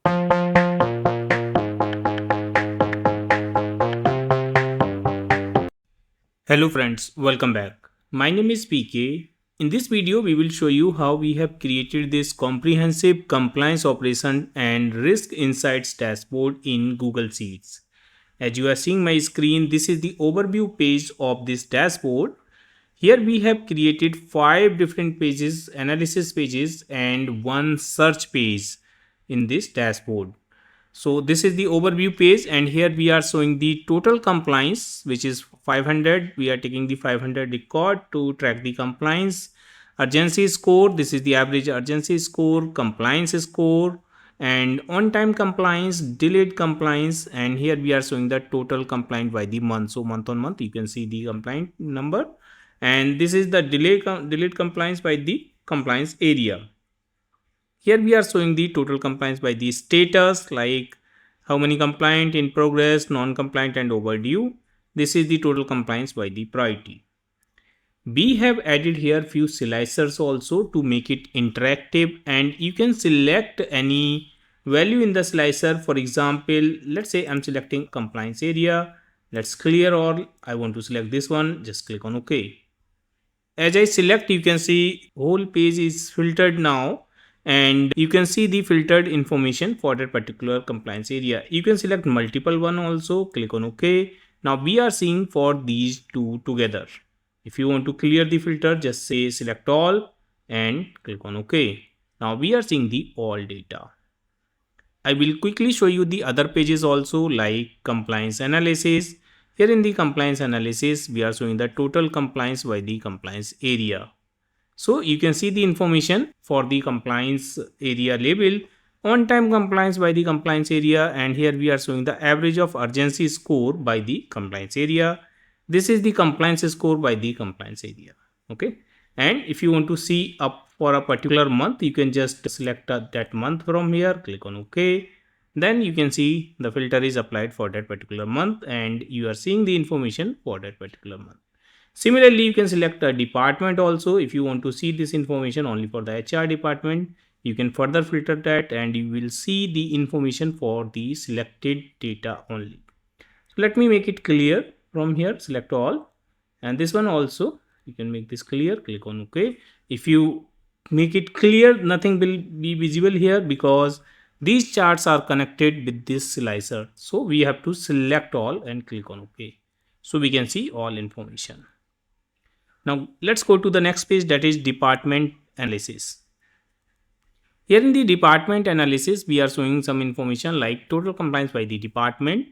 Hello friends, welcome back. My name is PK. In this video, we will show you how we have created this comprehensive compliance operation and risk insights dashboard in Google Sheets. As you are seeing my screen, this is the overview page of this dashboard. Here we have created 5 different pages, analysis pages and one search page in this dashboard. So this is the overview page, and here we are showing the total compliance, which is 500. We are taking the 500 record to track the compliance. Urgency score, this is the average urgency score, compliance score, and on time compliance, delayed compliance, and here we are showing the total compliant by the month. So month on month you can see the compliant number, and this is the delayed compliance by the compliance area. Here we are showing the total compliance by the status, like how many compliant, in progress, non-compliant and overdue. This is the total compliance by the priority. We have added here few slicers also to make it interactive, and you can select any value in the slicer. For example, let's say I'm selecting compliance area. Let's clear all. I want to select this one. Just click on OK. As I select, you can see whole page is filtered now, and you can see the filtered information for that particular compliance area. You can select multiple one also, click on OK. Now we are seeing for these two together. If you want to clear the filter, just say select all and click on OK. Now we are seeing the all data. I will quickly show you the other pages also, like compliance analysis. Here in the compliance analysis, we are showing the total compliance by the compliance area. So you can see the information for the compliance area label, on time compliance by the compliance area, and here we are showing the average of urgency score by the compliance area. This is the compliance score by the compliance area. Okay. And if you want to see up for a particular month, you can just select that month from here, click on OK. Then you can see the filter is applied for that particular month, and you are seeing the information for that particular month. Similarly, you can select a department also. If you want to see this information only for the HR department, you can further filter that, and you will see the information for the selected data only. So let me make it clear from here, select all, and this one also you can make this clear, click on OK. If you make it clear, nothing will be visible here because these charts are connected with this slicer. So we have to select all and click on OK. So we can see all information. Now let's go to the next page, that is department analysis. Here in the department analysis, we are showing some information like total compliance by the department.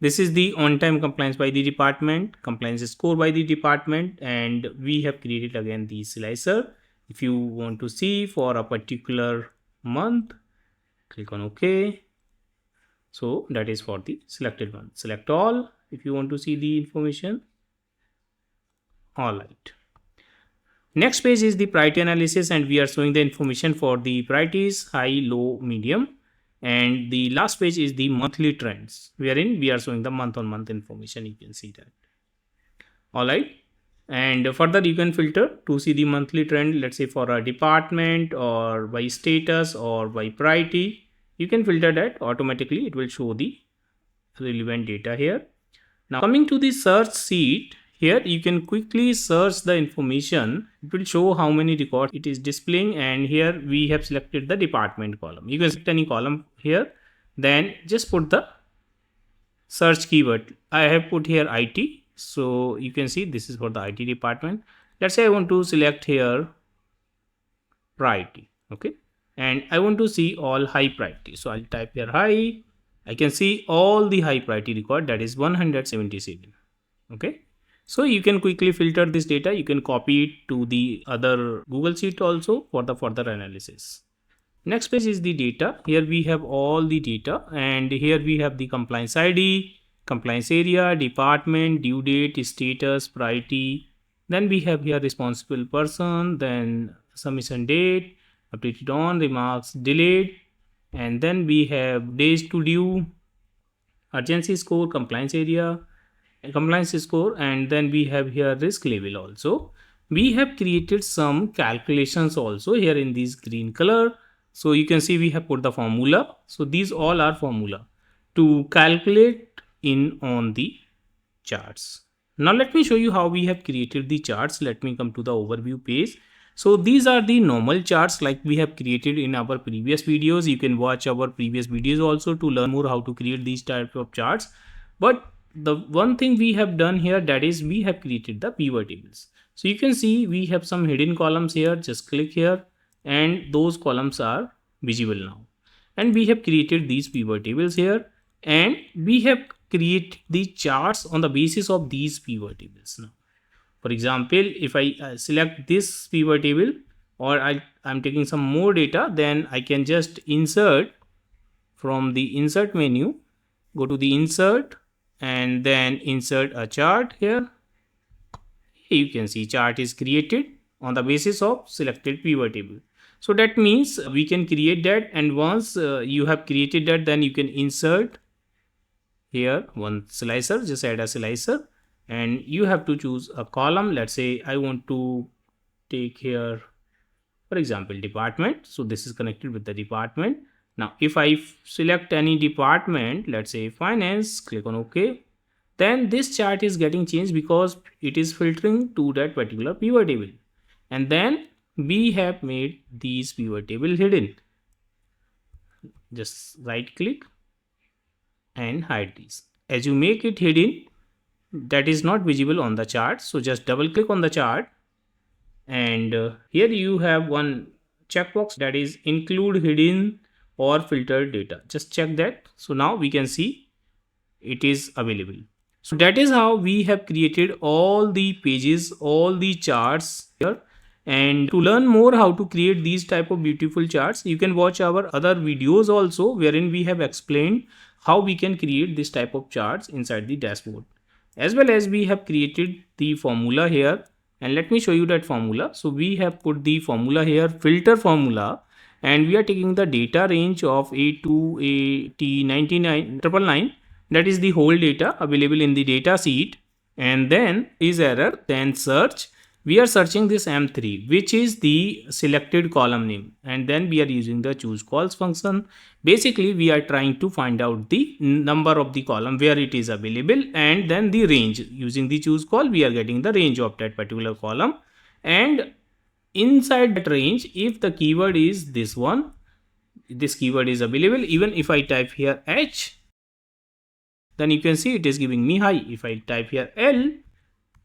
This is the on-time compliance by the department, compliance score by the department, and we have created again the slicer. If you want to see for a particular month, click on OK. So that is for the selected one. Select all if you want to see the information. All right. Next page is the priority analysis, and we are showing the information for the priorities, high, low, medium. And the last page is the monthly trends, wherein we are showing the month on month information. You can see that. All right. And further you can filter to see the monthly trend, let's say for a department or by status or by priority. You can filter that automatically. It will show the relevant data here. Now coming to the search sheet, here you can quickly search the information. It will show how many records it is displaying, and here we have selected the department column. You can select any column here, then just put the search keyword. I have put here IT, so you can see this is for the IT department. Let's say I want to select here priority, okay, and I want to see all high priority, so I'll type here high. I can see all the high priority record, that is 177. Okay. So you can quickly filter this data. You can copy it to the other Google Sheet also for the further analysis. Next page is the data. Here we have all the data, and here we have the compliance ID, compliance area, department, due date, status, priority. Then we have here responsible person, then submission date, updated on, remarks delayed, and then we have days to due, urgency score, compliance area, compliance score, and then we have here risk level also. We have created some calculations also here in this green color. So you can see we have put the formula. So these all are formula to calculate in on the charts. Now let me show you how we have created the charts. Let me come to the overview page. So these are the normal charts like we have created in our previous videos. You can watch our previous videos also to learn more how to create these type of charts. But the one thing we have done here, that is we have created the pivot tables. So you can see we have some hidden columns here. Just click here and those columns are visible now. And we have created these pivot tables here, and we have create the charts on the basis of these pivot tables. Now for example, if I select this pivot table, or I'm taking some more data, then I can just insert from the insert menu, go to the insert and then insert a chart here. You can see chart is created on the basis of selected pivot table. So that means we can create that, and once you have created that, then you can insert here one slicer, just add a slicer, and you have to choose a column. Let's say I want to take here, for example, department. So this is connected with the department. Now if I select any department, let's say finance, click on OK, then this chart is getting changed because it is filtering to that particular pivot table. And then we have made these pivot table hidden. Just right click and hide these. As you make it hidden, that is not visible on the chart, so just double click on the chart, and here you have one checkbox, that is include hidden or filtered data. Just check that. So now we can see it is available. So that is how we have created all the pages, all the charts here. And to learn more how to create these type of beautiful charts, you can watch our other videos also, wherein we have explained how we can create this type of charts inside the dashboard. As well as we have created the formula here, and let me show you that formula. So we have put the formula here, filter formula, and we are taking the data range of A2 AT99 that is the whole data available in the data sheet. And then is error, then search. We are searching this M3, which is the selected column name, and then we are using the choose calls function. Basically we are trying to find out the number of the column where it is available, and then the range. Using the choose call, we are getting the range of that particular column, and inside that range, if the keyword is this one, this keyword is available. Even if I type here H, then you can see it is giving me high. If I type here L,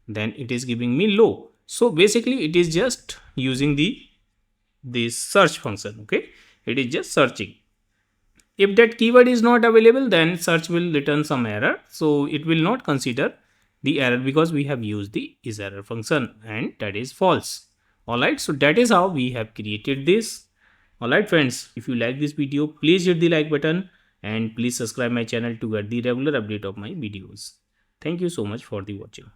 then it is giving me low. So basically it is just using this search function. Okay, it is just searching. If that keyword is not available, then search will return some error, so it will not consider the error because we have used the is error function, and that is false. Alright, so that is how we have created this. Alright friends, if you like this video, please hit the like button and please subscribe my channel to get the regular update of my videos. Thank you so much for the watching.